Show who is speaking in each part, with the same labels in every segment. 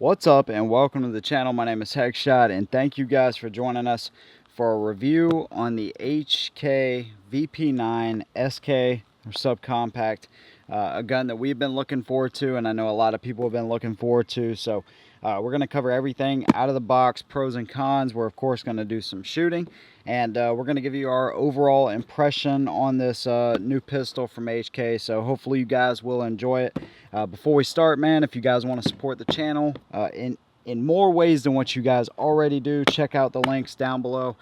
Speaker 1: What's up and welcome to the channel. My name is Heckshot and thank you guys for joining us for a review on the HK VP9sk or Subcompact, a gun that we've been looking forward to and I know a lot of people have been looking forward to. So we're going to cover everything out of the box, pros and cons. We're of course going to do some shooting, and we're going to give you our overall impression on this new pistol from HK. So hopefully you guys will enjoy it. Before we start, man, if you guys want to support the channel in more ways than what you guys already do, check out the links down below.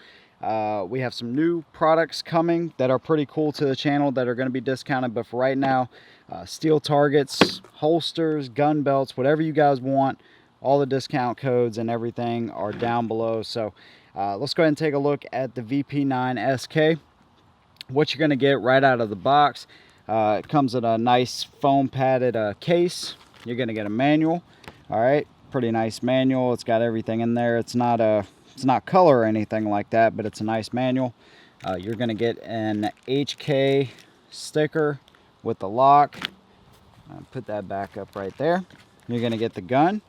Speaker 1: We have some new products coming that are pretty cool to the channel that are going to be discounted, but for right now, steel targets, holsters, gun belts, whatever you guys want, all the discount codes and everything are down below. So let's go ahead and take a look at the VP9sk. What you're going to get right out of the box, it comes in a nice foam padded case. You're going to get a manual. All right, pretty nice manual. It's got everything in there. It's not color or anything like that, but it's a nice manual. You're going to get an HK sticker with the lock. Put that back up right there. You're going to get the gun.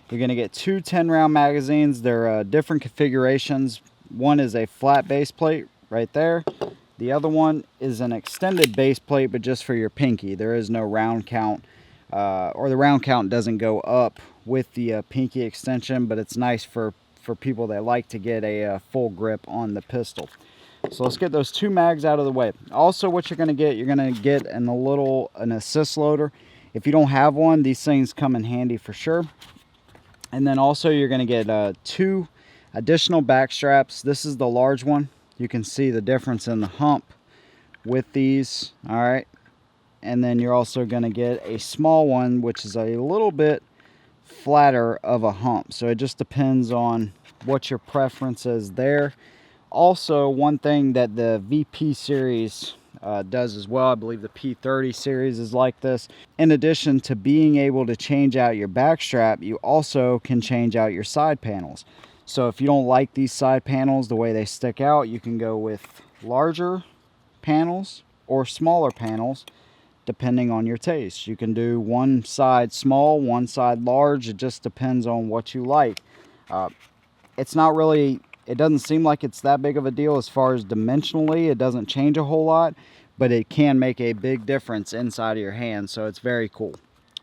Speaker 1: You're going to get two 10-round magazines. They're different configurations. One is a flat base plate right there. The other one is an extended base plate, but just for your pinky. There is no round count, or the round count doesn't go up with the pinky extension, but it's nice for people that like to get a full grip on the pistol. So let's get those two mags out of the way. Also, what you're going to get an assist loader. If you don't have one, these things come in handy for sure. And then also you're going to get two additional back straps. This is the large one. You can see the difference in the hump with these. All right. And then you're also going to get a small one, which is a little bit flatter of a hump. So it just depends on what your preference is there. Also, one thing that the VP series does as well, I believe the P30 series is like this. In addition to being able to change out your back strap, you also can change out your side panels. So if you don't like these side panels, the way they stick out, you can go with larger panels or smaller panels, depending on your taste. You can do one side small, one side large. It just depends on what you like. It doesn't seem like it's that big of a deal as far as dimensionally. It doesn't change a whole lot, but it can make a big difference inside of your hand, so it's very cool.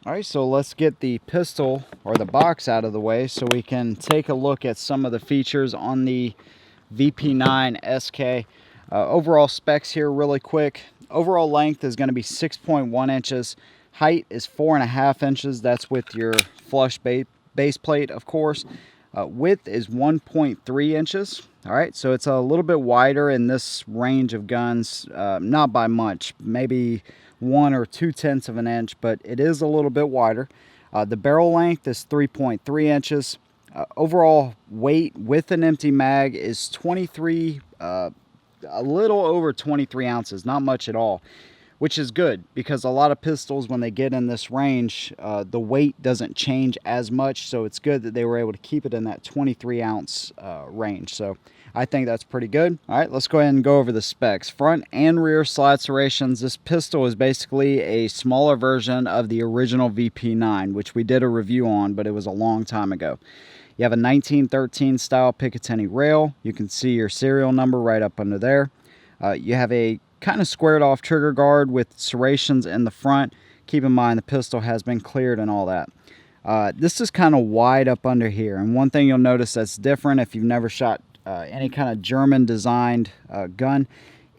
Speaker 1: All right, so let's get the pistol or the box out of the way so we can take a look at some of the features on the VP9sk. Overall specs here really quick. Overall length is going to be 6.1 inches. Height is 4.5 inches. That's with your flush base plate, of course. Width is 1.3 inches. All right, so it's a little bit wider in this range of guns, not by much, maybe 1 or 2/10 of an inch, but it is a little bit wider. The barrel length is 3.3 inches. Overall weight with an empty mag is 23, a little over 23 ounces, not much at all, which is good because a lot of pistols, when they get in this range, the weight doesn't change as much. So it's good that they were able to keep it in that 23 ounce range. So I think that's pretty good. All right, let's go ahead and go over the specs. Front and rear slide serrations. This pistol is basically a smaller version of the original VP9, which we did a review on, but it was a long time ago. You have a 1913 style Picatinny rail. You can see your serial number right up under there. You have a kind of squared off trigger guard with serrations in the front. Keep in mind the pistol has been cleared and all that. This is kind of wide up under here, and one thing you'll notice that's different if you've never shot any kind of German designed gun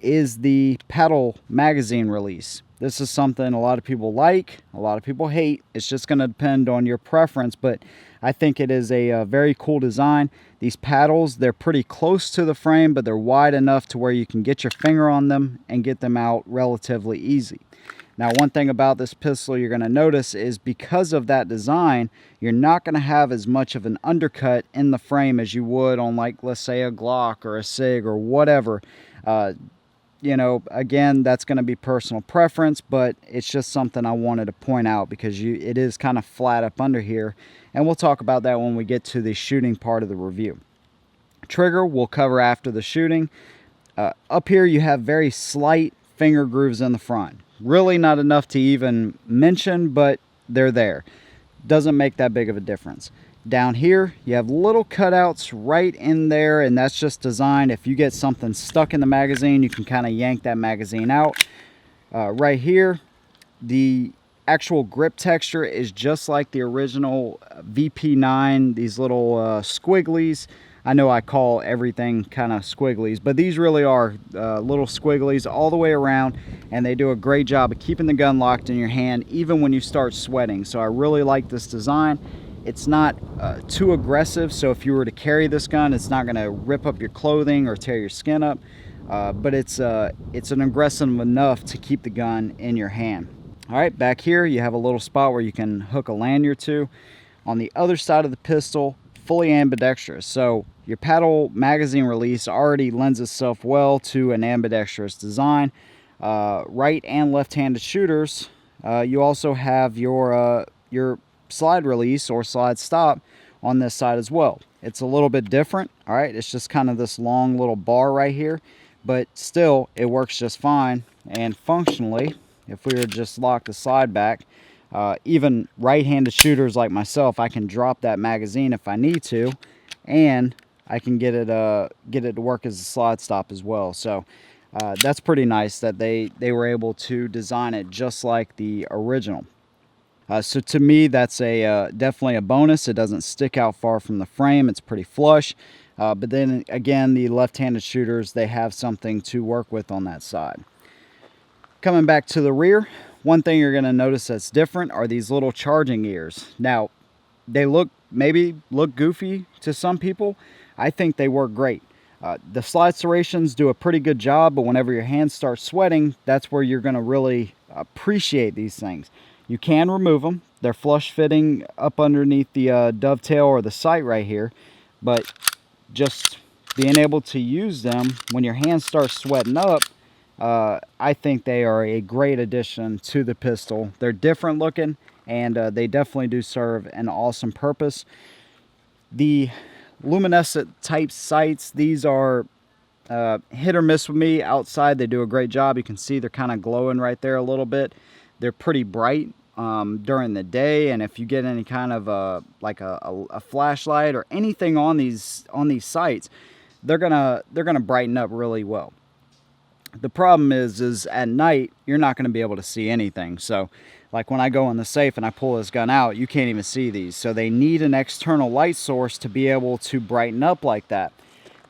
Speaker 1: is the paddle magazine release. This is something a lot of people like, a lot of people hate. It's just going to depend on your preference, but I think it is a very cool design. These paddles, they're pretty close to the frame, but they're wide enough to where you can get your finger on them and get them out relatively easy. Now, one thing about this pistol you're going to notice is because of that design, you're not going to have as much of an undercut in the frame as you would on, like, let's say a Glock or a Sig or whatever. You know, again, that's going to be personal preference, but it's just something I wanted to point out because it is kind of flat up under here, and we'll talk about that when we get to the shooting part of the review. Trigger we'll cover after the shooting. Up here you have very slight finger grooves in the front. Really not enough to even mention, but they're there. doesn't make that big of a difference. Down here, you have little cutouts right in there, and that's just designed. If you get something stuck in the magazine, you can kind of yank that magazine out. Right here, the actual grip texture is just like the original VP9, these little squigglies. I know I call everything kind of squigglies, but these really are little squigglies all the way around, and they do a great job of keeping the gun locked in your hand even when you start sweating. So I really like this design. It's not too aggressive, so if you were to carry this gun, it's not going to rip up your clothing or tear your skin up, but it's an aggressive enough to keep the gun in your hand. All right, back here you have a little spot where you can hook a lanyard to. On the other side of the pistol, fully ambidextrous, so your paddle magazine release already lends itself well to an ambidextrous design. Right and left-handed shooters, you also have your slide release or slide stop on this side as well. It's a little bit different. All right, it's just kind of this long little bar right here, but still it works just fine. And functionally, if we were to just lock the slide back, even right-handed shooters like myself, I can drop that magazine if I need to, and I can get it to work as a slide stop as well. So that's pretty nice that they were able to design it just like the original. So to me, that's definitely a bonus. It doesn't stick out far from the frame. It's pretty flush. But then again, the left-handed shooters, they have something to work with on that side. Coming back to the rear, one thing you're going to notice that's different are these little charging ears. Now, they maybe look goofy to some people. I think they work great. The slide serrations do a pretty good job, but whenever your hands start sweating, that's where you're going to really appreciate these things. You can remove them. They're flush fitting up underneath the dovetail or the sight right here, but just being able to use them when your hands start sweating up, I think they are a great addition to the pistol. They're different looking, and they definitely do serve an awesome purpose. The luminescent type sights, these are hit or miss with me. Outside, they do a great job. You can see they're kind of glowing right there a little bit. They're pretty bright during the day, and if you get any kind of like a flashlight or anything on these sights, they're gonna brighten up really well. The problem is at night, you're not going to be able to see anything. So like when I go in the safe and I pull this gun out, you can't even see these. So they need an external light source to be able to brighten up like that.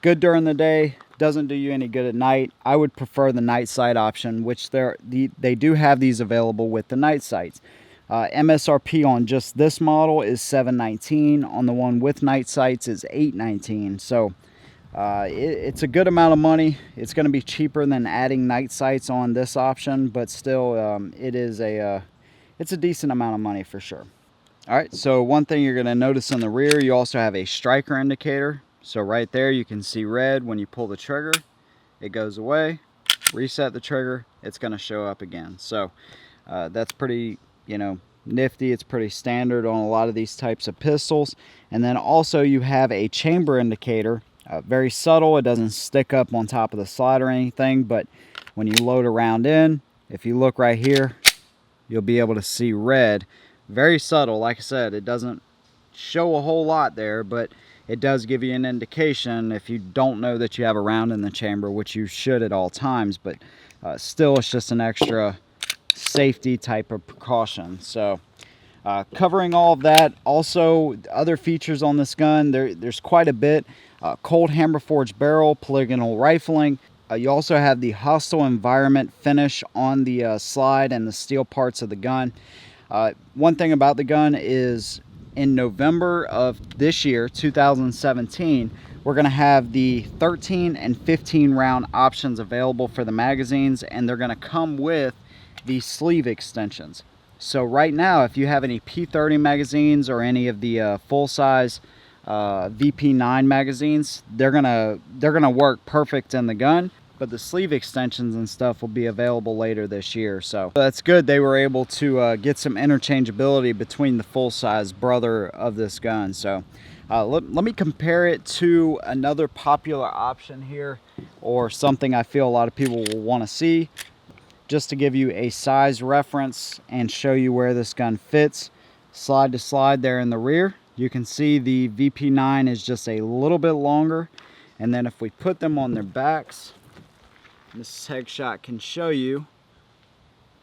Speaker 1: Good during the day, doesn't do you any good at night. I would prefer the night sight option, which they do have these available with the night sights. MSRP on just this model is $719. On the one with night sights is $819. So it's a good amount of money. It's going to be cheaper than adding night sights on this option, but still it's a decent amount of money for sure. All right, so one thing you're going to notice in the rear, you also have a striker indicator. So right there you can see red. When you pull the trigger, it goes away. Reset the trigger, it's going to show up again. So that's pretty, nifty. It's pretty standard on a lot of these types of pistols. And then also you have a chamber indicator. Very subtle. It doesn't stick up on top of the slide or anything, but when you load a round in, if you look right here, you'll be able to see red. Very subtle. Like I said, it doesn't show a whole lot there, but it does give you an indication if you don't know that you have a round in the chamber, which you should at all times, but still it's just an extra safety type of precaution. So covering all of that, also other features on this gun, there's quite a bit. Cold hammer forged barrel, polygonal rifling. You also have the hostile environment finish on the slide and the steel parts of the gun. One thing about the gun is in November of this year, 2017, we're going to have the 13 and 15 round options available for the magazines, and they're going to come with the sleeve extensions. So right now, if you have any P30 magazines or any of the full-size VP9 magazines, they're gonna work perfect in the gun, but the sleeve extensions and stuff will be available later this year. So that's good. They were able to get some interchangeability between the full-size brother of this gun. So let me compare it to another popular option here, or something I feel a lot of people will want to see, just to give you a size reference and show you where this gun fits. slide to slide there in the rear. You can see the VP9 is just a little bit longer. And then if we put them on their backs, this headshot can show you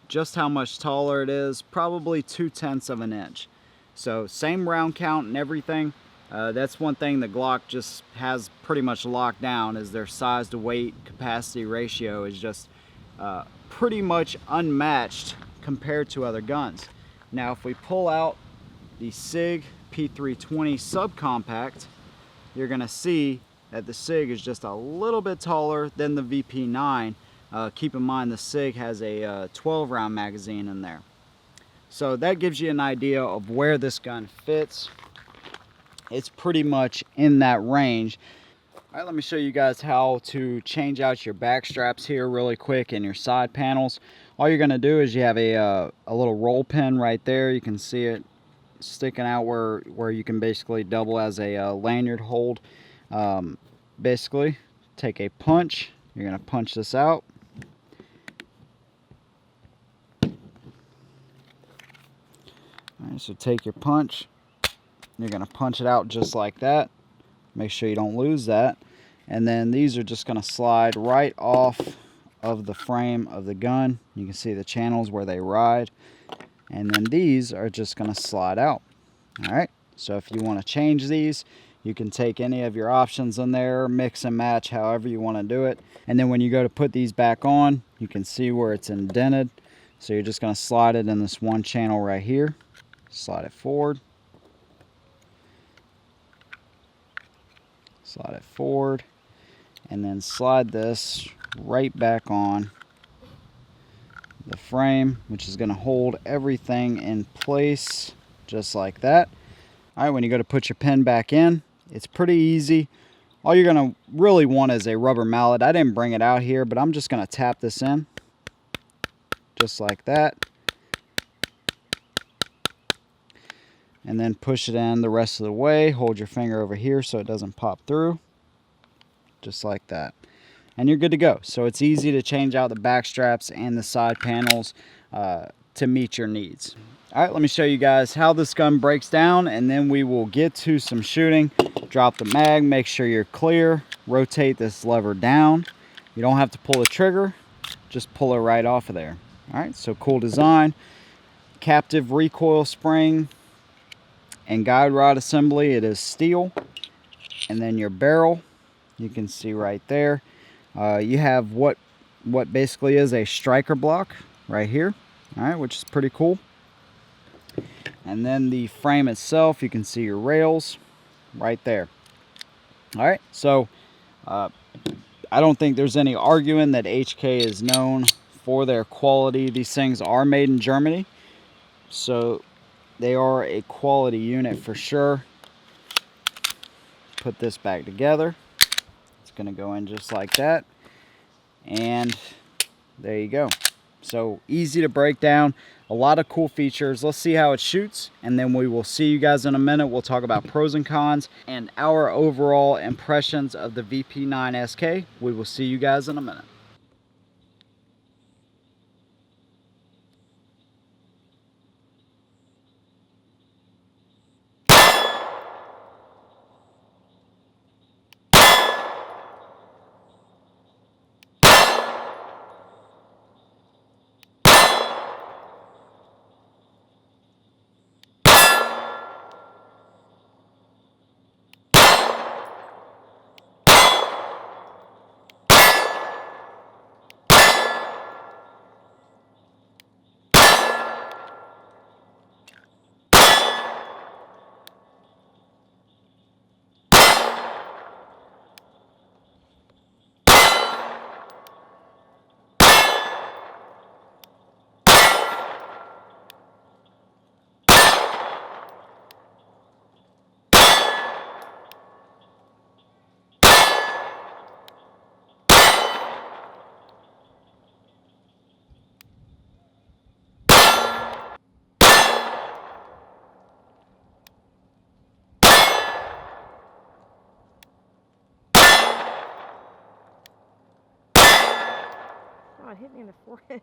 Speaker 1: just how much taller it is, probably 2/10 of an inch. So same round count and everything. That's one thing the Glock just has pretty much locked down, is their size to weight capacity ratio is just pretty much unmatched compared to other guns. Now if we pull out the Sig P320 Subcompact, you're gonna see that the Sig is just a little bit taller than the VP9. Keep in mind the Sig has a 12 round magazine in there. So that gives you an idea of where this gun fits. It's pretty much in that range. All right, let me show you guys how to change out your back straps here really quick and your side panels. All you're gonna do is you have a little roll pin right there. You can see it sticking out where you can basically double as a lanyard hold. Basically, take a punch. You're gonna punch this out. All right, so take your punch. You're gonna punch it out just like that. Make sure you don't lose that. And then these are just gonna slide right off of the frame of the gun. You can see the channels where they ride. And then these are just gonna slide out. All right, so if you wanna change these, you can take any of your options in there, mix and match however you wanna do it. And then when you go to put these back on, you can see where it's indented. So you're just gonna slide it in this one channel right here. Slide it forward. Slide it forward. And then slide this right back on the frame, which is going to hold everything in place just like that. All right, when you go to put your pin back in, it's pretty easy. All you're going to really want is a rubber mallet. I didn't bring it out here, but I'm just going to tap this in just like that. And then push it in the rest of the way. Hold your finger over here so it doesn't pop through. Just like that. And you're good to go. So it's easy to change out the back straps and the side panels to meet your needs. All right, let me show you guys how this gun breaks down, and then we will get to some shooting. Drop the mag, make sure you're clear. Rotate this lever down. You don't have to pull the trigger, just pull it right off of there. All right, so cool design. Captive recoil spring and guide rod assembly, it is steel. And then your barrel, you can see right there. You have what basically is a striker block right here, all right, which is pretty cool. And then the frame itself, you can see your rails right there. All right, so I don't think there's any arguing that HK is known for their quality. These things are made in Germany, so they are a quality unit for sure. Put this back together. It's going to go in just like that. And there you go. So easy to break down. A lot of cool features. Let's see how it shoots, and then we will see you guys in a minute. We'll talk about pros and cons and our overall impressions of the VP9sk. We will see you guys in a minute.
Speaker 2: Oh, it hit me in the forehead.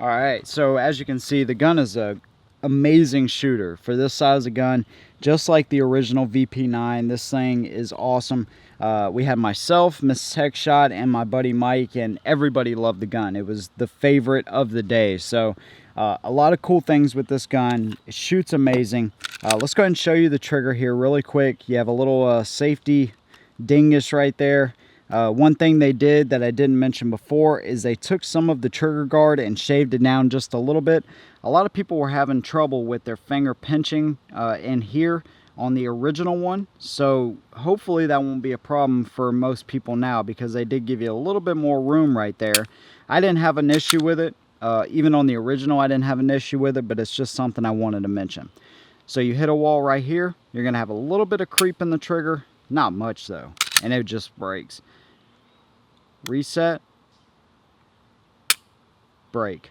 Speaker 1: All right, so as you can see, the gun is a amazing shooter for this size of gun, just like the original VP9. This thing is awesome. We had myself, Miss Heckshot, and my buddy Mike, and everybody loved the gun. It was the favorite of the day. So a lot of cool things with this gun. It shoots amazing. Let's go ahead and show you the trigger here really quick. You have a little safety dingus right there. One thing they did that I didn't mention before is they took some of the trigger guard and shaved it down just a little bit. A lot of people were having trouble with their finger pinching in here on the original one, so hopefully that won't be a problem for most people now, because they did give you a little bit more room right there. I didn't have an issue with it. Even on the original I didn't have an issue with it, but it's just something I wanted to mention. So you hit a wall right here, you're gonna have a little bit of creep in the trigger, not much though, and it just breaks. Reset, break.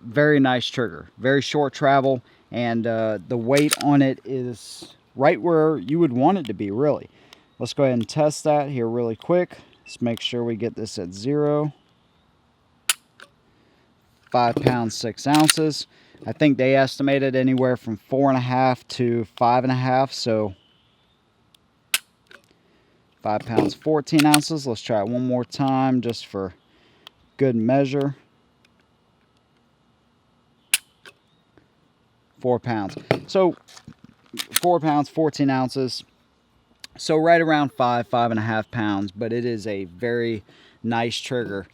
Speaker 1: Very nice trigger, very short travel, and the weight on it is right where you would want it to be, really. Let's go ahead and test that here really quick. Let's make sure we get this at 0. 5 pounds 6 ounces. I think they estimated anywhere from 4.5 to 5.5, so 5 pounds 14 ounces. Let's try it one more time just for good measure. 4 pounds. So 4 pounds 14 ounces. So right around 5.5 pounds, but it is a very nice trigger.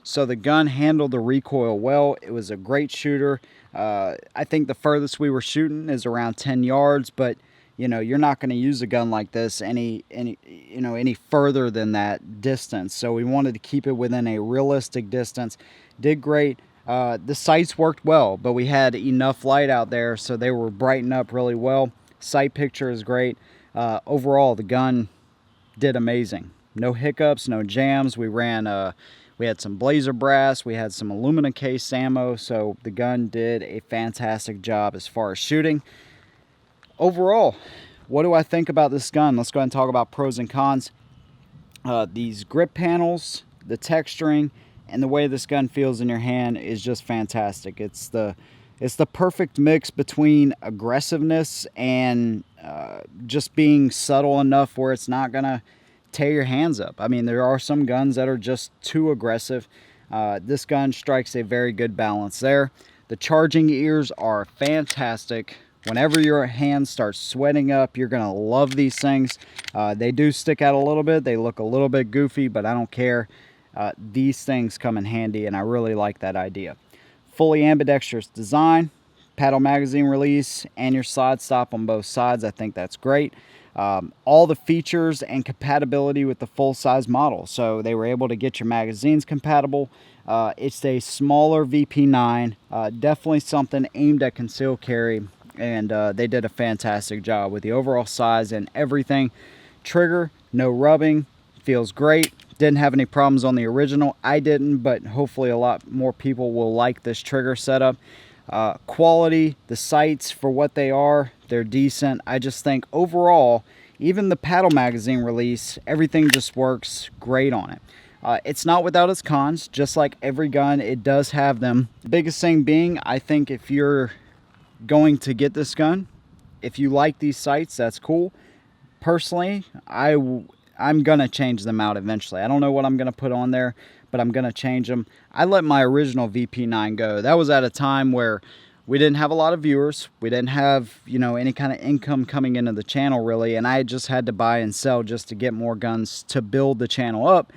Speaker 1: So the gun handled the recoil well. It was a great shooter. I think the furthest we were shooting is around 10 yards, but you know, you're not going to use a gun like this any further than that distance. So we wanted to keep it within a realistic distance. Did great. The sights worked well, but we had enough light out there, so they were brightened up really well. Sight picture is great. Overall, the gun did amazing. No hiccups, no jams. We ran, we had some blazer brass, we had some aluminum case ammo, so the gun did a fantastic job as far as shooting. Overall, what do I think about this gun? Let's go ahead and talk about pros and cons. These grip panels, the texturing, and the way this gun feels in your hand is just fantastic. It's the perfect mix between aggressiveness and just being subtle enough where it's not gonna tear your hands up. I mean, there are some guns that are just too aggressive. This gun strikes a very good balance there. The charging ears are fantastic. Whenever your hands start sweating up, you're gonna love these things. They do stick out a little bit. They look a little bit goofy, but I don't care. These things come in handy, and I really like that idea. Fully ambidextrous design, paddle magazine release, and your slide stop on both sides. I think that's great. All the features and compatibility with the full-size model. So they were able to get your magazines compatible. It's a smaller VP9, definitely something aimed at concealed carry, and they did a fantastic job with the overall size and everything. Trigger, no rubbing, feels great. Didn't have any problems on the original. I didn't, but hopefully a lot more people will like this trigger setup. Quality, the sights for what they are, they're decent. I just think overall, even the paddle magazine release, everything just works great on it. It's not without its cons. Just like every gun, it does have them. The biggest thing being, I think if you're going to get this gun, if you like these sights, that's cool. Personally, I'm gonna change them out eventually. I don't know what I'm gonna put on there, but I'm gonna change them. I let my original VP9 go. That was at a time where we didn't have a lot of viewers. We didn't have, you know, any kind of income coming into the channel really, and I just had to buy and sell just to get more guns to build the channel up.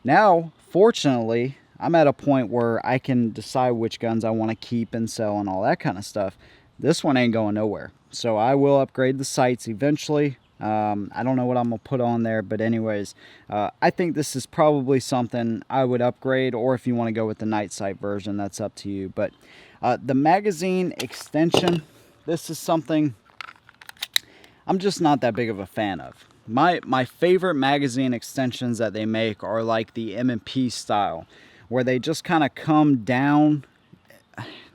Speaker 1: Now, fortunately, I'm at a point where I can decide which guns I want to keep and sell and all that kind of stuff. This one ain't going nowhere. So I will upgrade the sights eventually. I don't know what I'm gonna put on there, but anyways, I think this is probably something I would upgrade, or if you want to go with the night sight version, that's up to you. But the magazine extension, this is something I'm just not that big of a fan of. My favorite magazine extensions that they make are like the M&P style, where they just kind of come down,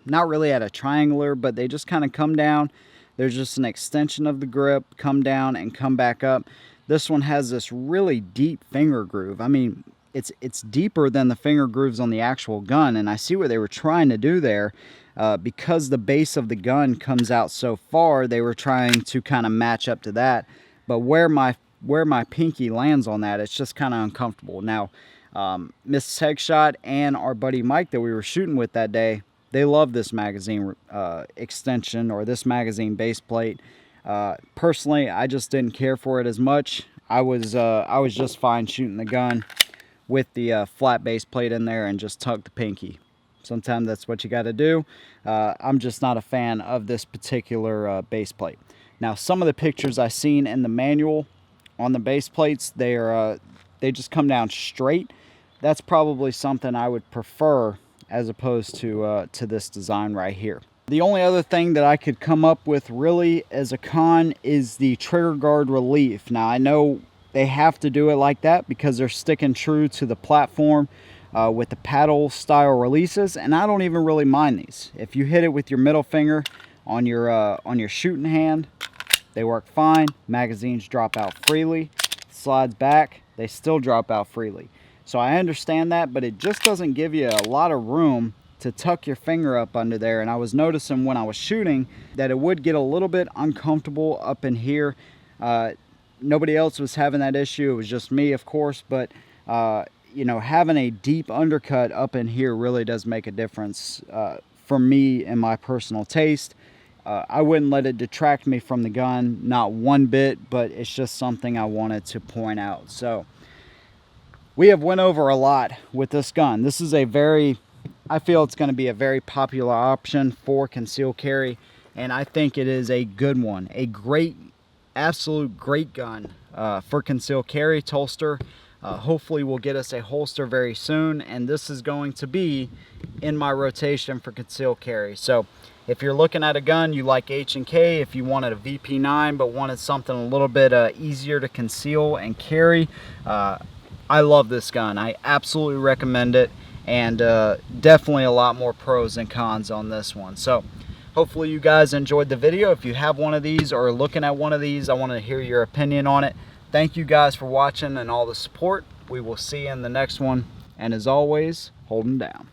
Speaker 1: not really at a triangular, but they just kind of come down. There's just an extension of the grip, come down and come back up. This one has this really deep finger groove. I mean, it's deeper than the finger grooves on the actual gun, and I see what they were trying to do there. Because the base of the gun comes out so far, they were trying to kind of match up to that. But where my pinky lands on that, it's just kind of uncomfortable. Now, Mrs. Headshot and our buddy Mike that we were shooting with that day, they love this magazine extension, or this magazine base plate. Personally, I just didn't care for it as much. I was just fine shooting the gun with the flat base plate in there and just tuck the pinky. Sometimes that's what you got to do. I'm just not a fan of this particular base plate. Now, some of the pictures I seen in the manual on the base plates, they just come down straight. That's probably something I would prefer as opposed to this design right here. The only other thing that I could come up with really as a con is the trigger guard relief. Now, I know they have to do it like that because they're sticking true to the platform with the paddle style releases, and I don't even really mind these. If you hit it with your middle finger on your shooting hand, they work fine. Magazines drop out freely. Slides back, they still drop out freely. So I understand that, but it just doesn't give you a lot of room to tuck your finger up under there. And I was noticing when I was shooting that it would get a little bit uncomfortable up in here. Nobody else was having that issue. It was just me, of course, but you know, having a deep undercut up in here really does make a difference for me and my personal taste. I wouldn't let it detract me from the gun, not one bit, but it's just something I wanted to point out. So we have went over a lot with this gun. This is I feel it's going to be a very popular option for concealed carry, and I think it is a good one. A great, absolute great gun for concealed carry. Holster. Hopefully we'll get us a holster very soon, and this is going to be in my rotation for concealed carry. So if you're looking at a gun, you like H&K, if you wanted a VP9 but wanted something a little bit easier to conceal and carry, I love this gun. I absolutely recommend it, and definitely a lot more pros than cons on this one. So hopefully you guys enjoyed the video. If you have one of these or are looking at one of these, I want to hear your opinion on it. Thank you guys for watching and all the support. We will see you in the next one. And as always, hold them down.